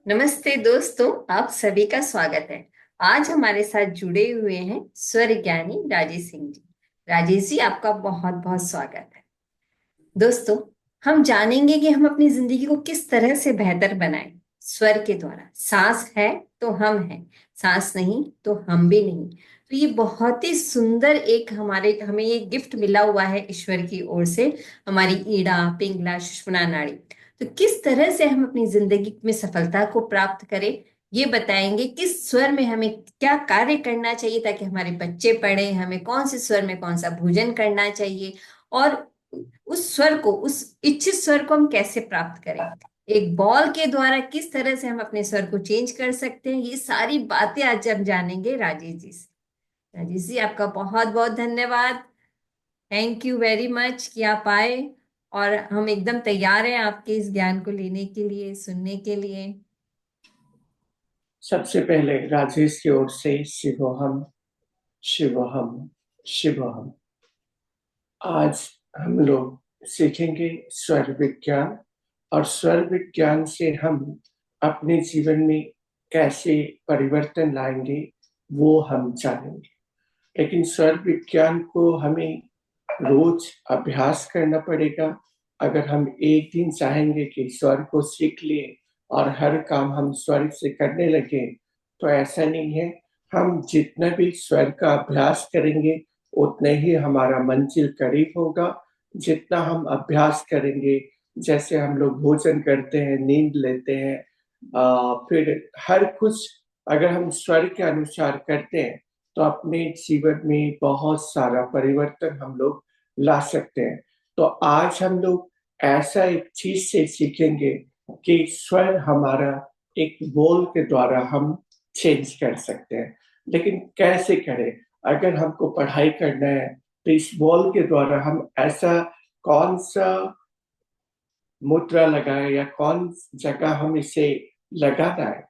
नमस्ते दोस्तों, आप सभी का स्वागत है। आज हमारे साथ जुड़े हुए हैं स्वर ज्ञानी राजेश सिंह जी। राजेश जी, आपका बहुत बहुत स्वागत है। दोस्तों, हम जानेंगे कि हम अपनी जिंदगी को किस तरह से बेहतर बनाएं। स्वर के द्वारा। सांस है तो हम हैं, सांस नहीं तो हम भी नहीं। तो ये बहुत ही सुंदर एक हमें ये गिफ्ट मिला हुआ है ईश्वर की ओर से। हमारी ईड़ा, पिंगला, सुषुम्ना नाड़ी। तो किस तरह से हम अपनी जिंदगी में सफलता को प्राप्त करें, ये बताएंगे। किस स्वर में हमें क्या कार्य करना चाहिए ताकि हमारे बच्चे पढ़े, हमें कौन से स्वर में कौन सा भोजन करना चाहिए, और उस स्वर को, उस इच्छित स्वर को हम कैसे प्राप्त करें। एक बॉल के द्वारा किस तरह से हम अपने स्वर को चेंज कर सकते हैं, ये सारी बातें आज हम जानेंगे राजेश जी से। राजेश जी, आपका बहुत बहुत धन्यवाद। थैंक यू वेरी मच कि आप आए। और हम एकदम तैयार हैं आपके इस ज्ञान को लेने के लिए, सुनने के लिए। सबसे पहले राजेश की ओर से शिवोहम शिवोहम शिवोहम। आज हम लोग सीखेंगे स्वर विज्ञान, और स्वर विज्ञान से हम अपने जीवन में कैसे परिवर्तन लाएंगे वो हम जानेंगे। लेकिन स्वर विज्ञान को हमें रोज अभ्यास करना पड़ेगा। अगर हम एक दिन चाहेंगे कि स्वर को सीख लिए और हर काम हम स्वर से करने लगे, तो ऐसा नहीं है। हम जितना भी स्वर का अभ्यास करेंगे उतने ही हमारा मंजिल करीब होगा। जितना हम अभ्यास करेंगे, जैसे हम लोग भोजन करते हैं, नींद लेते हैं, फिर हर कुछ अगर हम स्वर के अनुसार करते हैं तो अपने जीवन में बहुत सारा परिवर्तन हम लोग ला सकते हैं। तो आज हम लोग ऐसा एक चीज से सीखेंगे कि स्वर हमारा एक बोल के द्वारा हम चेंज कर सकते हैं। लेकिन कैसे करें? अगर हमको पढ़ाई करना है तो इस बोल के द्वारा हम ऐसा कौन सा मुद्रा लगाए या कौन जगह हम इसे लगाना है।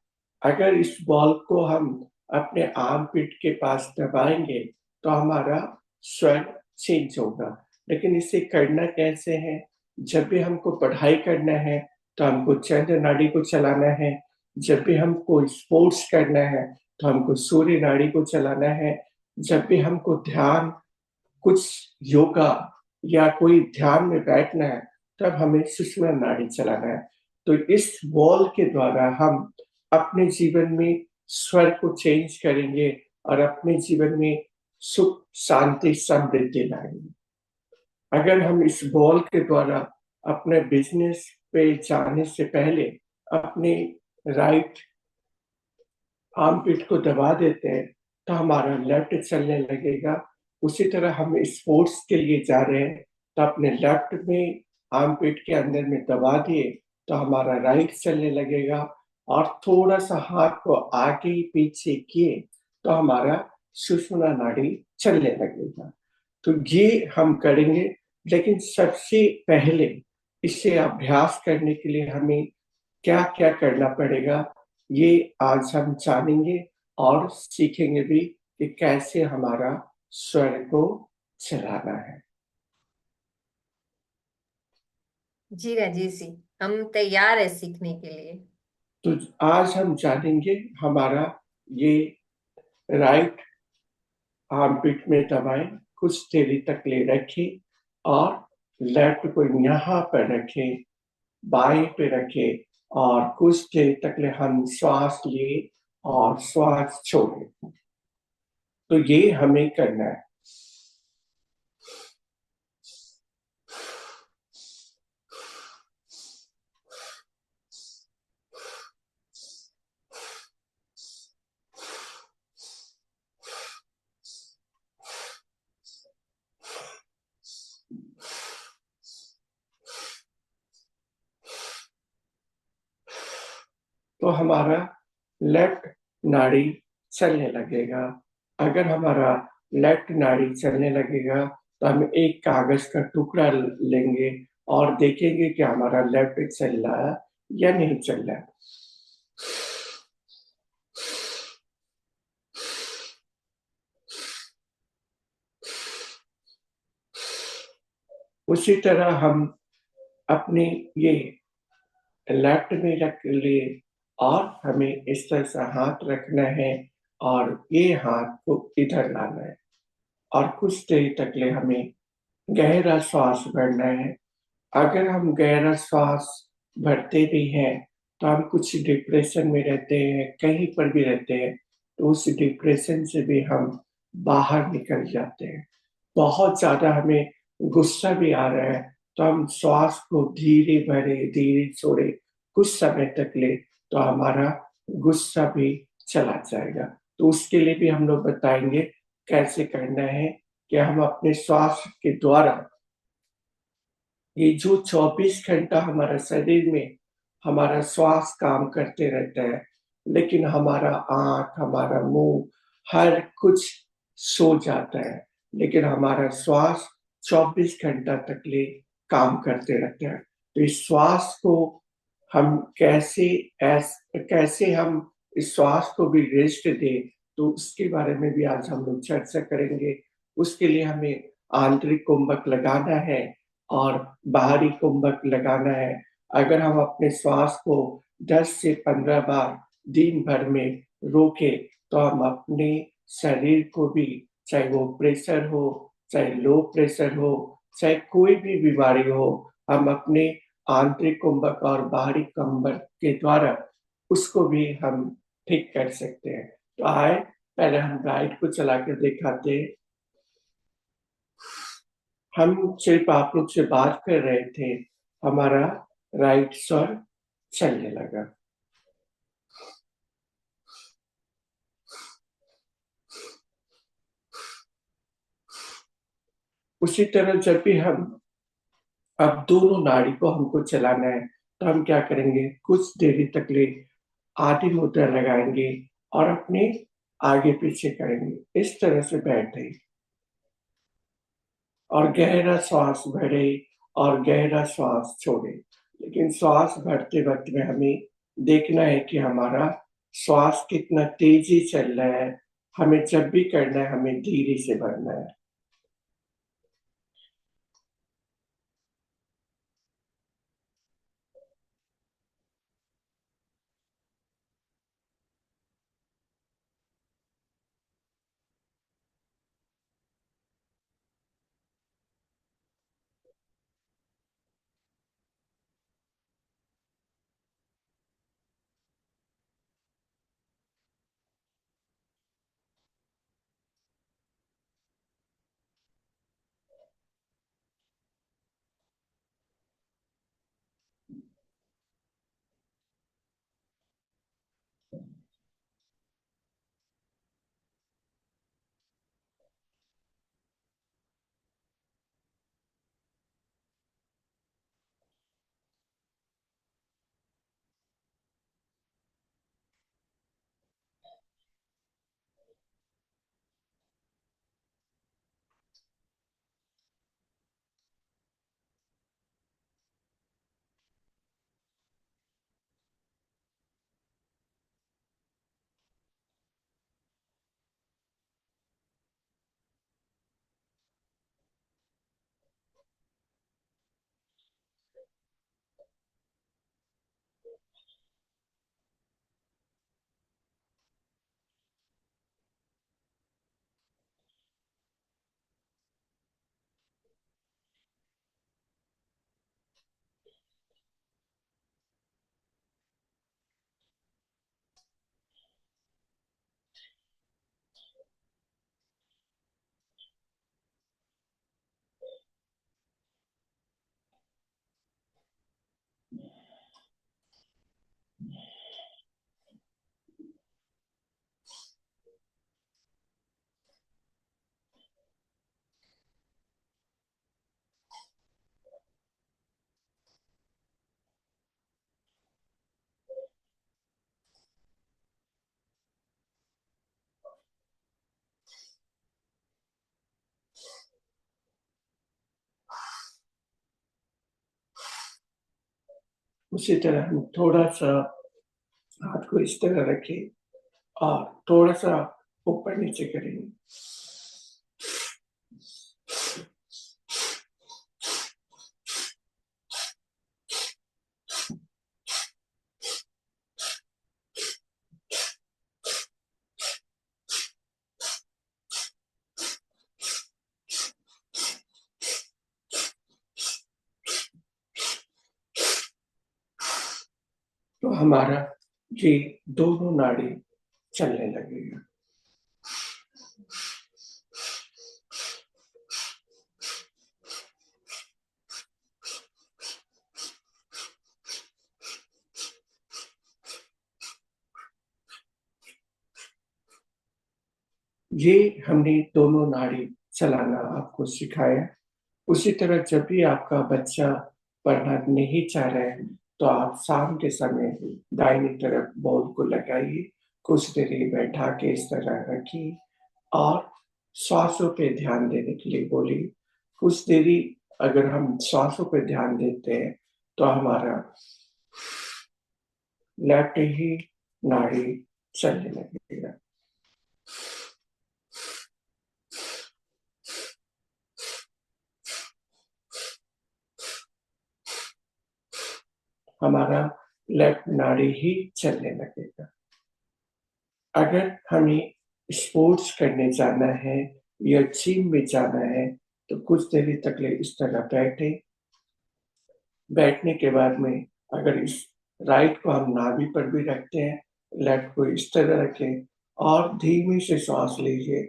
अगर इस बॉल को हम अपने आर्म पिट के पास दबाएंगे तो हमारा स्वर चेंज होगा। लेकिन इसे करना कैसे है? जब भी हमको पढ़ाई करना है तो हमको चंद्र नाड़ी को चलाना है। जब भी हमको स्पोर्ट्स करना है तो हमको सूर्य नाड़ी को चलाना है। जब भी हमको ध्यान, कुछ योगा या कोई ध्यान में बैठना है, तब हमें सुषुम्ना नाड़ी चलाना है। तो इस बॉल के द्वारा हम अपने जीवन में स्वर को चेंज करेंगे और अपने जीवन में सुख, शांति, समृद्धि लाएंगे। अगर हम इस बॉल के द्वारा अपने बिजनेस पे जाने से पहले अपने राइट आर्मपिट को दबा देते हैं तो हमारा लेफ्ट चलने लगेगा। उसी तरह हम स्पोर्ट्स के लिए जा रहे हैं तो अपने लेफ्ट में आर्मपिट के अंदर में दबा दिए तो हमारा राइट चलने लगेगा। और थोड़ा सा हाथ को आगे पीछे किए तो हमारा सुषुम्ना नाड़ी चलने लगेगा। तो ये हम करेंगे। लेकिन सबसे पहले इसे अभ्यास करने के लिए हमें क्या क्या करना पड़ेगा, ये आज हम जानेंगे और सीखेंगे भी कि कैसे हमारा स्वर को चलाना है। जी राजेश जी, हम तैयार है सीखने के लिए। तो आज हम जानेंगे हमारा ये राइट आर्मपिट में दबाएं, कुछ देरी तक ले रखें और लेफ्ट को यहाँ पर रखें, बाएं पे रखें, और कुछ देर तक ले हम श्वास लिए और श्वास छोड़ें। तो ये हमें करना है। तो हमारा लेफ्ट नाड़ी चलने लगेगा। अगर हमारा लेफ्ट नाड़ी चलने लगेगा तो हम एक कागज का टुकड़ा लेंगे और देखेंगे कि हमारा लेफ्ट चल रहा है या नहीं चल रहा है। उसी तरह हम अपने ये लेफ्ट में रख लिए और हमें इस तरह से हाथ रखना है और ये हाथ को इधर लाना है और कुछ देर तक ले हमें गहरा श्वास भरना है। अगर हम गहरा श्वास भरते भी हैं तो हम कुछ डिप्रेशन में रहते हैं, कहीं पर भी रहते हैं, तो उस डिप्रेशन से भी हम बाहर निकल जाते हैं। बहुत ज्यादा हमें गुस्सा भी आ रहा है तो हम श्वास को धीरे भरे, धीरे छोड़े कुछ समय तक ले, तो हमारा गुस्सा भी चला जाएगा। तो उसके लिए भी हम लोग बताएंगे कैसे करना है कि हम अपने श्वास के द्वारा ये जो 24 घंटा हमारा शरीर में हमारा श्वास काम करते रहता है, लेकिन हमारा आंख, हमारा मुंह, हर कुछ सो जाता है, लेकिन हमारा श्वास 24 घंटा तक ले काम करते रहता है। तो इस श्वास को हम कैसे हम इस श्वास को भी रेस्ट दें, तो उसके बारे में भी आज हम लोग चर्चा करेंगे। उसके लिए हमें आंतरिक कुंभक लगाना है और बाहरी कुंभक लगाना है। अगर हम अपने श्वास को 10 से 15 बार दिन भर में रोके, तो हम अपने शरीर को भी, चाहे वो प्रेशर हो, चाहे लो प्रेशर हो, चाहे कोई भी बीमारी हो, हम अपने आंतरिक कुंभक और बाहरी कुंभक के द्वारा उसको भी हम ठीक कर सकते हैं। तो आए पहले हम लाइट को चला कर दिखाते हैं। हम सिर्फ आप लोग से बात कर रहे थे, हमारा राइट स्वर चलने लगा। उसी तरह जब भी हम अब दोनों नाड़ी को हमको चलाना है, तो हम क्या करेंगे, कुछ देरी तक ले आधी मुद्रा लगाएंगे और अपने आगे पीछे करेंगे, इस तरह से बैठे और गहरा श्वास भरे और गहरा श्वास छोड़े। लेकिन श्वास भरते वक्त में हमें देखना है कि हमारा श्वास कितना तेजी चल रहा है। हमें जब भी करना है हमें धीरे से भरना है। उसी तरह हम थोड़ा सा हाथ को इस तरह रखें और थोड़ा सा ऊपर नीचे करेंगे। तो हमारा ये दोनों नाड़ी चलने लगेगा। ये हमने दोनों नाड़ी चलाना आपको सिखाया। उसी तरह जब भी आपका बच्चा पढ़ना नहीं चाह रहा है तो आप शाम के समय दाहिनी तरफ बॉल को लगाइए, कुछ देर बैठा के इस तरह रखिए और श्वासों पे ध्यान देने के लिए बोलिए। कुछ देरी अगर हम श्वासों पे ध्यान देते हैं तो हमारा लेफ्ट ही नाड़ी चलने लगेगा। हमारा लेफ्ट नाड़ी ही चलने लगेगा। अगर हमें स्पोर्ट्स करने जाना है या जिम में जाना है तो कुछ देर तक ले इस तरह बैठे। बैठने के बाद में अगर इस राइट को हम नाभि पर भी रखते हैं, लेफ्ट को इस तरह रखें और धीमे से सांस लीजिए।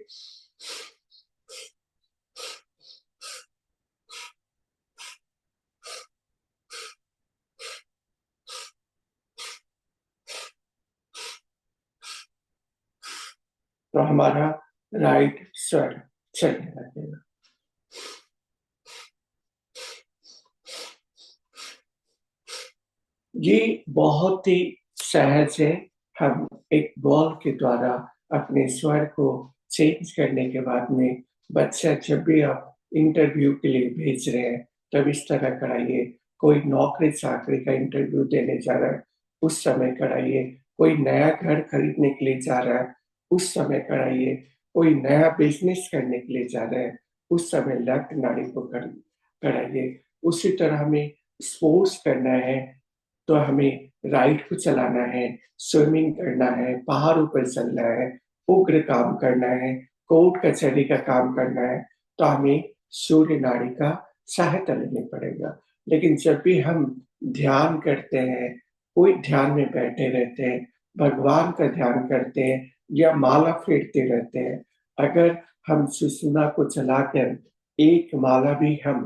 तो हमारा राइट स्वर चलने लगेगा। ये बहुत ही सहज है। हम एक बॉल के द्वारा अपने स्वर को चेंज करने के बाद में बच्चा जब भी आप इंटरव्यू के लिए भेज रहे हैं तब इस तरह कराइए। कोई नौकरी चाकरी का इंटरव्यू देने जा रहा है उस समय कराइए। कोई नया घर खरीदने के लिए जा रहा है उस समय कराइए। कोई नया बिजनेस करने के लिए जा रहा है उस समय लेफ्ट नाड़ी को कराइए। उसी तरह हमें स्पोर्ट्स करना है तो हमें राइड को चलाना है, स्विमिंग करना है, पहाड़ों पर चलना है, उग्र काम करना है, कोर्ट कचहरी का काम करना है तो हमें सूर्य नाड़ी का सहायता लेनी पड़ेगा। लेकिन जब भी हम ध्यान करते हैं, कोई ध्यान में बैठे रहते हैं, भगवान का ध्यान करते हैं या माला फेरते रहते हैं, अगर हम सुषुम्ना को चलाकर एक माला भी हम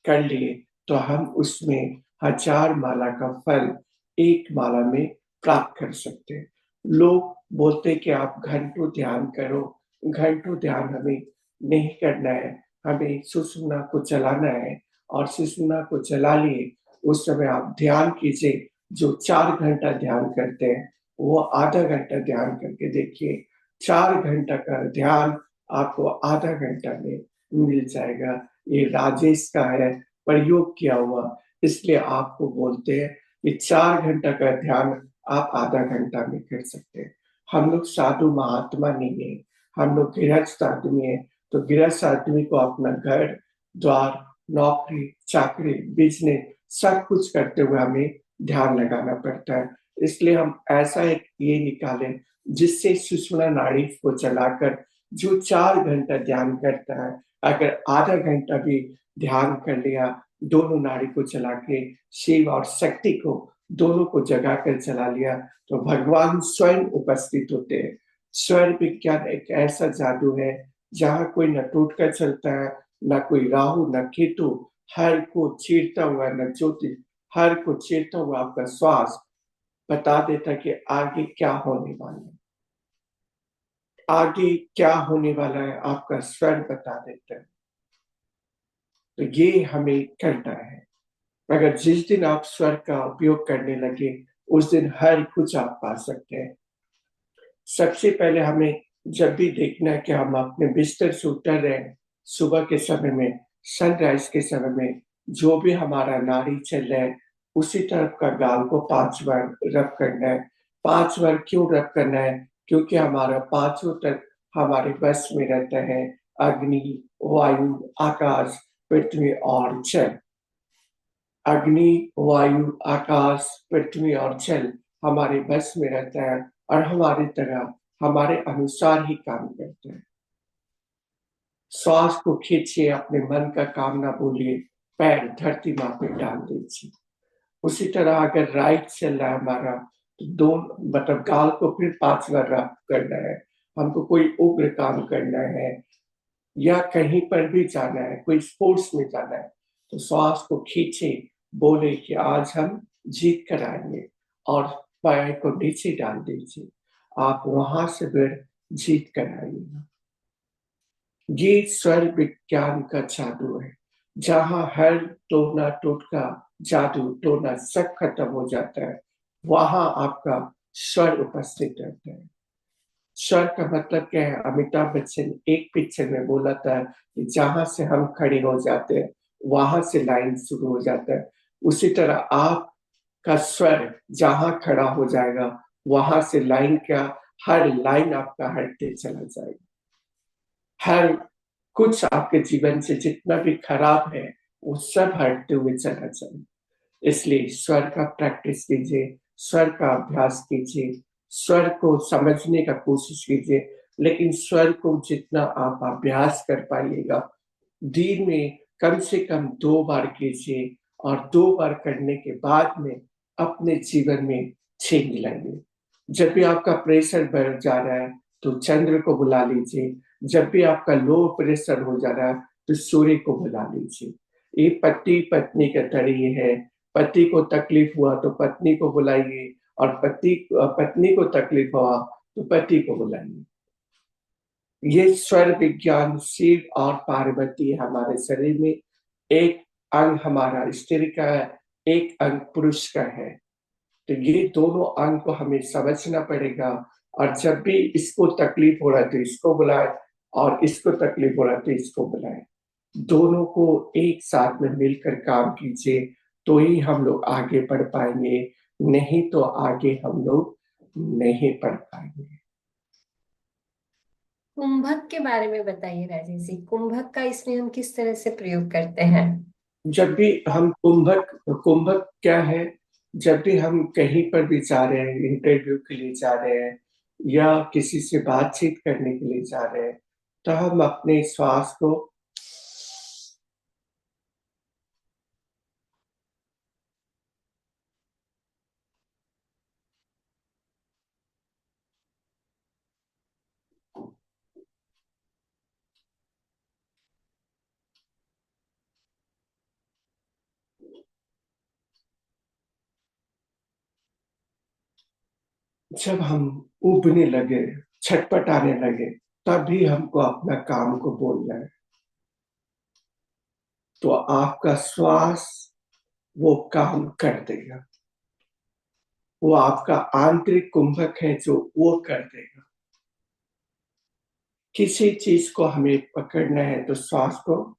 कर लिए तो हम उसमें 1000 माला का फल एक माला में प्राप्त कर सकते हैं। लोग बोलते हैं कि आप घंटों ध्यान करो। घंटों ध्यान हमें नहीं करना है। हमें सुषुम्ना को चलाना है और सुषुम्ना को चला लिए उस समय आप ध्यान कीजिए। जो 4 घंटा ध्यान करते हैं वो आधा घंटा ध्यान करके देखिए। 4 घंटा का ध्यान आपको आधा घंटा में मिल जाएगा। ये राजेश का है प्रयोग किया हुआ, इसलिए आपको बोलते हैं कि 4 घंटा का ध्यान आप आधा घंटा में कर सकते हैं। हम लोग साधु महात्मा नहीं है, हम लोग गृहस्थ आदमी है। तो गृहस्थ आदमी को अपना घर द्वार, नौकरी चाकरी, बिजनेस सब कुछ करते हुए हमें ध्यान लगाना पड़ता है। इसलिए हम ऐसा एक ये निकालें जिससे सुषुम्ना नाड़ी को चलाकर जो 4 घंटा ध्यान करता है, अगर आधा घंटा भी ध्यान कर लिया, दोनों नाड़ी को चला के शिव और शक्ति को दोनों को जगा कर चला लिया तो भगवान स्वयं उपस्थित होते हैं। स्वर विज्ञान एक ऐसा जादू है जहाँ कोई न टोटका चलता है, न कोई राहु न केतु, हर को चीरता हुआ न ज्योति, हर को चीरता हुआ आपका श्वास बता देता है कि आगे क्या होने वाला है। आगे क्या होने वाला है आपका स्वर बता देता है। तो ये हमें करना है। अगर जिस दिन आप स्वर का उपयोग करने लगे उस दिन हर कुछ आप पा सकते हैं। सबसे पहले हमें जब भी देखना है कि हम अपने बिस्तर से उतर रहे हैं, सुबह के समय में, सनराइज के समय में, जो भी हमारा नाड़ी चल रहा है उसी तरफ का गाल को 5 बार रब करना है। 5 बार क्यों रब करना है? क्योंकि हमारा पांचों तत्व हमारे बस में रहता है। अग्नि, वायु, आकाश, पृथ्वी और जल। अग्नि, वायु, आकाश, पृथ्वी और जल हमारे बस में रहता है और हमारी तरह हमारे अनुसार ही काम करते हैं। श्वास को खींचिए, अपने मन का काम ना बोलिए, पैर धरती माँ पे डाल दीजिए। उसी तरह अगर राइट चल रहा है हमारा, तो दो मतलब गाल को फिर 5 बार रब करना है। हमको कोई उग्र काम करना है या कहीं पर भी जाना है, कोई स्पोर्ट्स में जाना है, तो श्वास को खींचे, बोले कि आज हम जीत कर आएंगे, और पैर को नीचे डाल दीजिए, आप वहां से फिर जीत कर आइएगा। ये स्वर विज्ञान का जादू है, जहां हर टोना टोटका, जादू टोना सब खत्म हो जाता है, वहां आपका स्वर उपस्थित रहता है। स्वर का मतलब क्या है? अमिताभ बच्चन एक पिक्चर में बोला था कि जहां से हम खड़े हो जाते हैं, वहां से लाइन शुरू हो जाता है। उसी तरह आपका स्वर जहां खड़ा हो जाएगा, वहां से लाइन का हर लाइन आपका हटते चला जाएगा। हर कुछ आपके जीवन से जितना भी खराब है, वो सब हटते हुए चला जाए। इसलिए स्वर का प्रैक्टिस कीजिए, स्वर का अभ्यास कीजिए, स्वर को समझने का कोशिश कीजिए। लेकिन स्वर को जितना आप अभ्यास कर पाइएगा, दिन में कम से कम 2 बार कीजिए, और 2 बार करने के बाद में अपने जीवन में चेंज लाइए। जब भी आपका प्रेशर बढ़ जा रहा है, तो चंद्र को बुला लीजिए। जब भी आपका लो प्रेशर हो जा रहा है, तो सूर्य को बुला लीजिए। ये पति पत्नी का तरीके है। पति को तकलीफ हुआ तो पत्नी को बुलाइए, और पत्नी को तकलीफ हुआ तो पति को बुलाइए। ये स्वर विज्ञान शिव और पार्वती हमारे शरीर में, एक अंग हमारा स्त्री का है, एक अंग पुरुष का है। तो ये दोनों अंग को हमें समझना पड़ेगा। और जब भी इसको तकलीफ हो रहा है तो इसको बुलाए, और इसको तकलीफ हो रहा है तो इसको बुलाए। दोनों को एक साथ में मिलकर काम कीजिए, तो ही हम लोग आगे बढ़ पाएंगे। नहीं तो आगे हम लोग नहीं बढ़ पाएंगे। कुंभक के बारे में बताइए राजेश जी, कुंभक का इसमें हम किस तरह से प्रयोग करते हैं? जब भी हम कुंभक कुंभक क्या है? जब भी हम कहीं पर भी जा रहे हैं, इंटरव्यू के लिए जा रहे हैं, या किसी से बातचीत करने के लिए जा रहे हैं, तो हम अपने श्वास को जब हम उबने लगे, छटपटाने लगे, तभी हमको अपना काम को बोलना है। तो आपका श्वास वो काम कर देगा। वो आपका आंतरिक कुंभक है जो वो कर देगा। किसी चीज को हमें पकड़ना है तो श्वास को,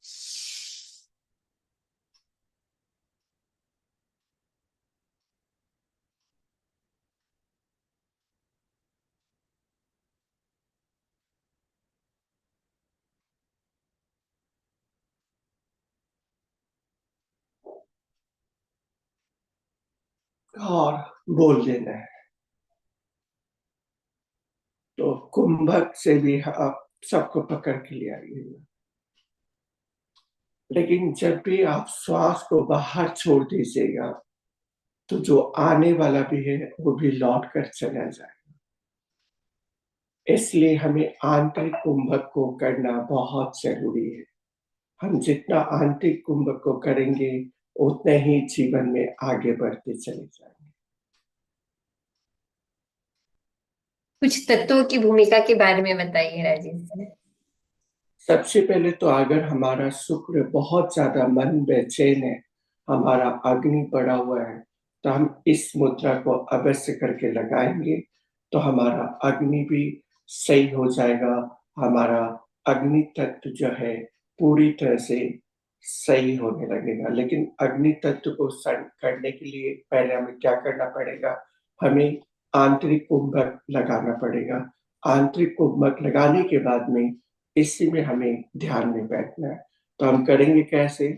और बोल देना है। तो कुंभक से भी आप सबको पकड़ के ले आइएगा। लेकिन जब भी आप श्वास को बाहर छोड़ दीजिएगा, तो जो आने वाला भी है वो भी लौट कर चला जाए। इसलिए हमें आंतरिक कुंभक को करना बहुत जरूरी है। हम जितना आंतरिक कुंभक को करेंगे, उतने ही जीवन में आगे बढ़ते चले जाएंगे। कुछ तत्वों की भूमिका के बारे में बताइए राजेश जी। सबसे पहले तो अगर हमारा शुक्र बहुत ज्यादा मन बेचैन है, हमारा अग्नि पड़ा हुआ है, तो हम इस मुद्रा को अवश्य करके लगाएंगे, तो हमारा अग्नि भी सही हो जाएगा। हमारा अग्नि तत्व जो है पूरी तरह से सही होने लगेगा। लेकिन अग्नि तत्व को सही करने के लिए पहले हमें क्या करना पड़ेगा? हमें आंतरिक कुंभक लगाना पड़ेगा। आंतरिक कुंभक लगाने के बाद में इसी में हमें ध्यान में बैठना है। तो हम करेंगे कैसे?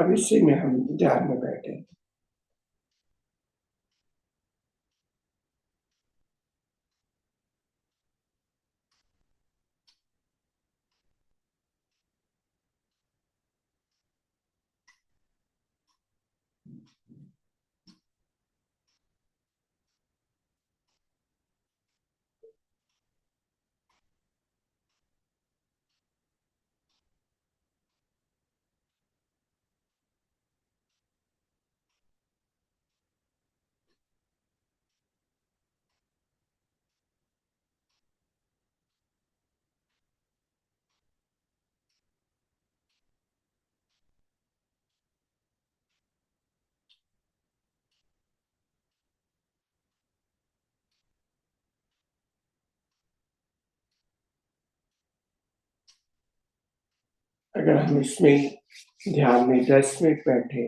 अब इसी में हम ध्यान में बैठे। अगर हम इसमें ध्यान में 10 मिनट बैठे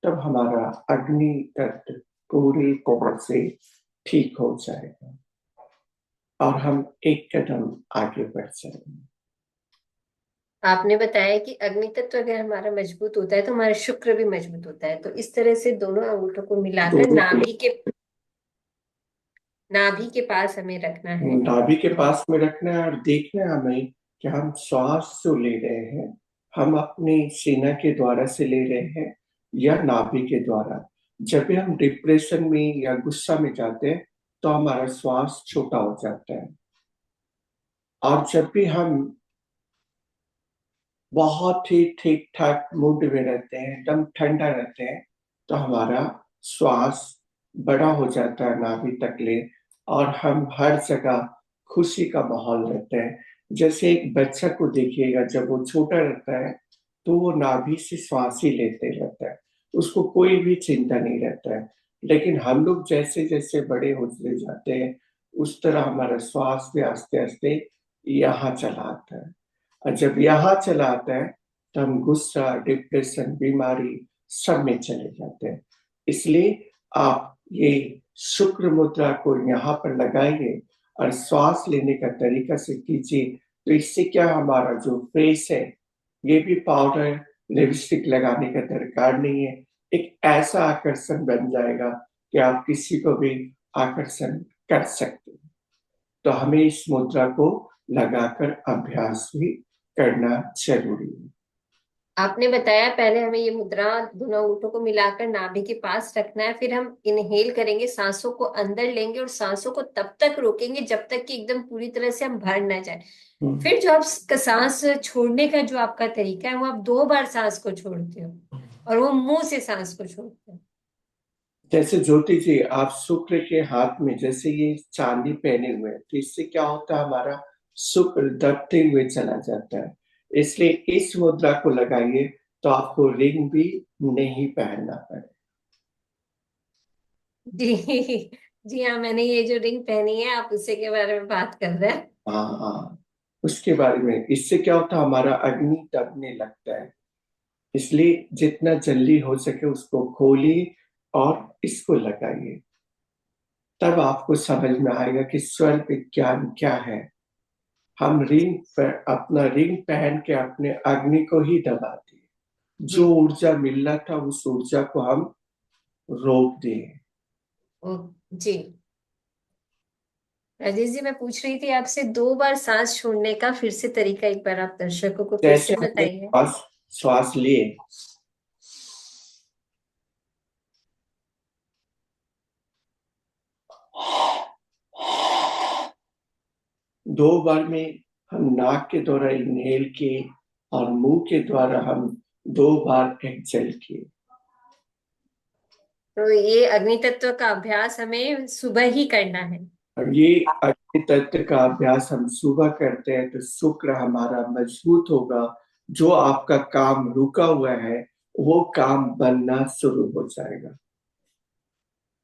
तब हमारा अग्नि तत्व पूरी तरह से ठीक हो जाएगा और हम एक कदम आगे बढ़ जाएंगे। आपने बताया कि अग्नि तत्व अगर हमारा मजबूत होता है तो हमारा शुक्र भी मजबूत होता है, तो इस तरह से दोनों अंगूठों को मिलाकर दोनों को नाभि के पास हमें रखना है। नाभि के पास में रखना है और देखना है हमें कि हम श्वास जो ले रहे हैं हम अपने सीना के द्वारा से ले रहे हैं या नाभि के द्वारा। जब भी हम डिप्रेशन में या गुस्सा में जाते हैं तो हमारा श्वास छोटा हो जाता है, और जब भी हम बहुत ही ठीक ठाक मूड में रहते हैं, एकदम ठंडा रहते हैं, तो हमारा श्वास बड़ा हो जाता है नाभि तक ले, और हम हर जगह खुशी का माहौल रहता है। जैसे एक बच्चा को देखिएगा, जब वो छोटा रहता है तो वो नाभि से श्वास ही लेते रहता है, उसको कोई भी चिंता नहीं रहता है। लेकिन हम लोग जैसे जैसे बड़े होते जाते हैं उस तरह हमारा श्वास भी आस्ते आस्ते यहाँ चला आता है, और जब यहाँ चला आता है तो हम गुस्सा, डिप्रेशन, बीमारी सब में चले जाते हैं। इसलिए आप ये शुक्र मुद्रा को यहाँ पर लगाइए और श्वास लेने का तरीका से कीजिए, तो इससे क्या हमारा जो फेस है ये भी पाउडर लिपस्टिक लगाने का दरकार नहीं है, एक ऐसा आकर्षण बन जाएगा कि आप किसी को भी आकर्षण कर सकते हैं। तो हमें इस मुद्रा को लगाकर अभ्यास भी करना जरूरी है। आपने बताया पहले हमें ये मुद्रा दोनों अंगूठों को मिलाकर नाभि के पास रखना है, फिर हम इनहेल करेंगे, सांसों को अंदर लेंगे और सांसों को तब तक रोकेंगे जब तक कि एकदम पूरी तरह से हम भर ना जाए। हम्म। फिर जो आप सांस छोड़ने का जो आपका तरीका है वो आप 2 बार सांस को छोड़ते हो और वो मुंह से सांस को छोड़ते हो। जैसे ज्योति जी, आप शुक्र के हाथ में जैसे ये चांदी पहने हुए हैं, तो इससे क्या होता है हमारा शुक्र दबते हुए चला जाता है। इसलिए इस मुद्रा को लगाइए तो आपको रिंग भी नहीं पहनना पड़े। जी। जी हाँ, मैंने ये जो रिंग पहनी है आप उसी के बारे में बात कर रहे हैं। हाँ हाँ, उसके बारे में। इससे क्या होता है हमारा अग्नि दबने लगता है, इसलिए जितना जल्दी हो सके उसको खोलिए और इसको लगाइए, तब आपको समझ में आएगा कि स्वर विज्ञान क्या है। हम रिंग पर अपना रिंग पहन के अपने अग्नि को ही दबा दिए, जो जी। ऊर्जा मिलना था उस ऊर्जा को हम रोक दिए। ओ, जी। राजेश जी, मैं पूछ रही थी आपसे 2 बार सांस छोड़ने का फिर से तरीका एक बार आप दर्शकों को फिर जैसे से हमने बताइए। श्वास श्वास लिए, 2 बार में हम नाक के द्वारा इनहेल किए और मुंह के द्वारा हम 2 बार एक्सहेल किए। तो ये अग्नि तत्व का अभ्यास हमें सुबह ही करना है। और ये अग्नि तत्व का अभ्यास हम सुबह करते हैं तो शुक्र हमारा मजबूत होगा, जो आपका काम रुका हुआ है वो काम बनना शुरू हो जाएगा।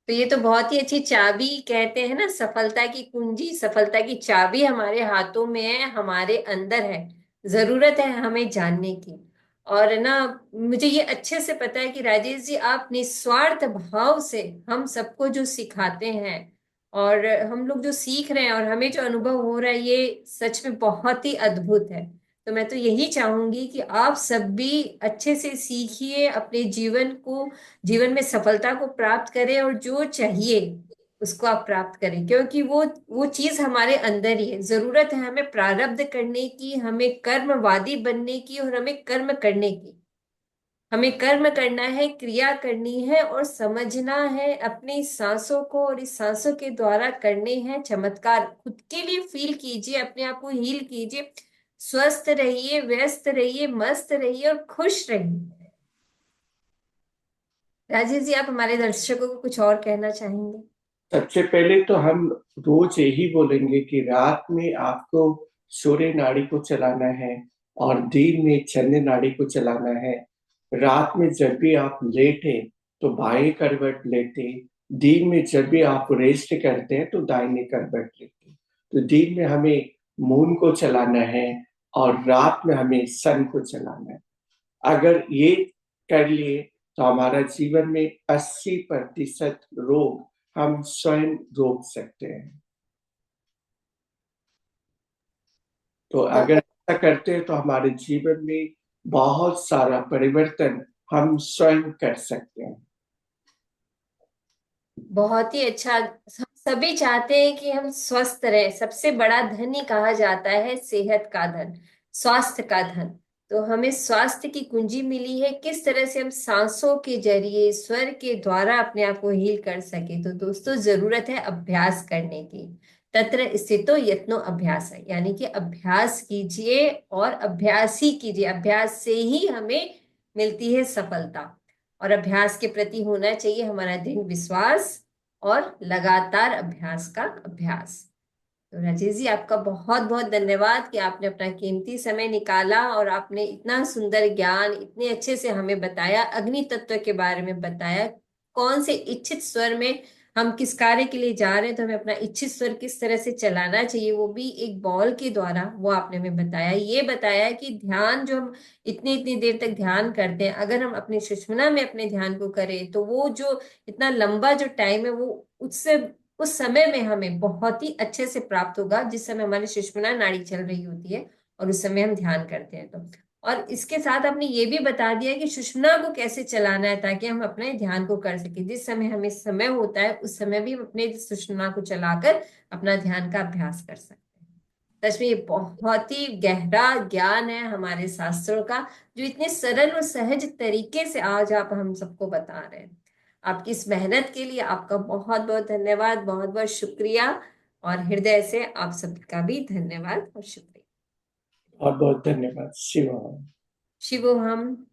तो ये तो बहुत ही अच्छी चाबी, कहते हैं ना, सफलता की कुंजी, सफलता की चाबी हमारे हाथों में है, हमारे अंदर है। जरूरत है हमें जानने की। और ना, मुझे ये अच्छे से पता है कि राजेश जी आप निस्वार्थ भाव से हम सबको जो सिखाते हैं और हम लोग जो सीख रहे हैं और हमें जो अनुभव हो रहा है ये सच में बहुत ही अद्भुत है। तो मैं तो यही चाहूंगी कि आप सब भी अच्छे से सीखिए, अपने जीवन में सफलता को प्राप्त करें, और जो चाहिए उसको आप प्राप्त करें, क्योंकि वो चीज हमारे अंदर ही है। जरूरत है हमें प्रारब्ध करने की, हमें कर्मवादी बनने की, और हमें कर्म करने की। हमें कर्म करना है, क्रिया करनी है, और समझना है अपनी सांसों को, और इस सांसों के द्वारा करने हैं चमत्कार। खुद के लिए फील कीजिए, अपने आप को हील कीजिए। स्वस्थ रहिए, व्यस्त रहिए, मस्त रहिए और खुश रहिए। राजेश जी, आप हमारे दर्शकों को कुछ और कहना चाहेंगे? सबसे पहले तो हम रोज यही बोलेंगे कि रात में आपको सूर्य नाड़ी को चलाना है और दिन में चंद्र नाड़ी को चलाना है। रात में जब भी आप लेटे तो बाएं करवट लेते, दिन में जब भी आप रेस्ट करते हैं तो दाहिने करवट लेते। तो दिन में हमें मून को चलाना है और रात में हमें सन को चलाना है। अगर ये कर लिए तो हमारा जीवन में 80% रोग हम स्वयं रोक सकते हैं। तो अगर ब- ऐसा करते हैं तो हमारे जीवन में बहुत सारा परिवर्तन हम स्वयं कर सकते हैं। बहुत ही अच्छा। हम सभी चाहते हैं कि हम स्वस्थ रहें। सबसे बड़ा धन ही कहा जाता है सेहत का धन, स्वास्थ्य का धन। तो हमें स्वास्थ्य की कुंजी मिली है, किस तरह से हम सांसों के जरिए, स्वर के द्वारा अपने आप को हील कर सके। तो दोस्तों, जरूरत है अभ्यास करने की। तत्र स्थितो यत्नो अभ्यास है, यानी कि अभ्यास कीजिए और अभ्यास ही कीजिए। अभ्यास से ही हमें मिलती है सफलता। और अभ्यास के प्रति होना चाहिए हमारा दृढ़ विश्वास और लगातार अभ्यास का अभ्यास। तो राजेश जी, आपका बहुत बहुत धन्यवाद कि आपने अपना कीमती समय निकाला, और आपने इतना सुंदर ज्ञान इतने अच्छे से हमें बताया, अग्नि तत्व के बारे में बताया। कौन से इच्छित स्वर में हम किस कार्य के लिए जा रहे हैं, तो हमें अपना इच्छित स्वर किस तरह से चलाना चाहिए, वो भी एक बॉल के द्वारा, वो आपने हमें बताया। ये बताया कि ध्यान जो हम इतनी इतनी देर तक ध्यान करते हैं, अगर हम अपने सुषुम्ना में अपने ध्यान को करें, तो वो जो इतना लंबा जो टाइम है, वो उससे उस समय में हमें बहुत ही अच्छे से प्राप्त होगा, जिस समय हमारी सुषुम्ना नाड़ी चल रही होती है और उस समय हम ध्यान करते हैं। तो और इसके साथ आपने ये भी बता दिया कि सुषुम्ना को कैसे चलाना है, ताकि हम अपने ध्यान को कर सके। जिस समय हमें समय होता है, उस समय भी हम अपने सुषुम्ना को चलाकर अपना ध्यान का अभ्यास कर सकते हैं। सच में ये बहुत ही गहरा ज्ञान है हमारे शास्त्रों का, जो इतने सरल और सहज तरीके से आज आप हम सबको बता रहे हैं। आपकी इस मेहनत के लिए आपका बहुत बहुत धन्यवाद, बहुत बहुत शुक्रिया। और हृदय से आप सबका भी धन्यवाद और शुक्रिया। बहुत बहुत धन्यवाद। शिव। शिवोहम।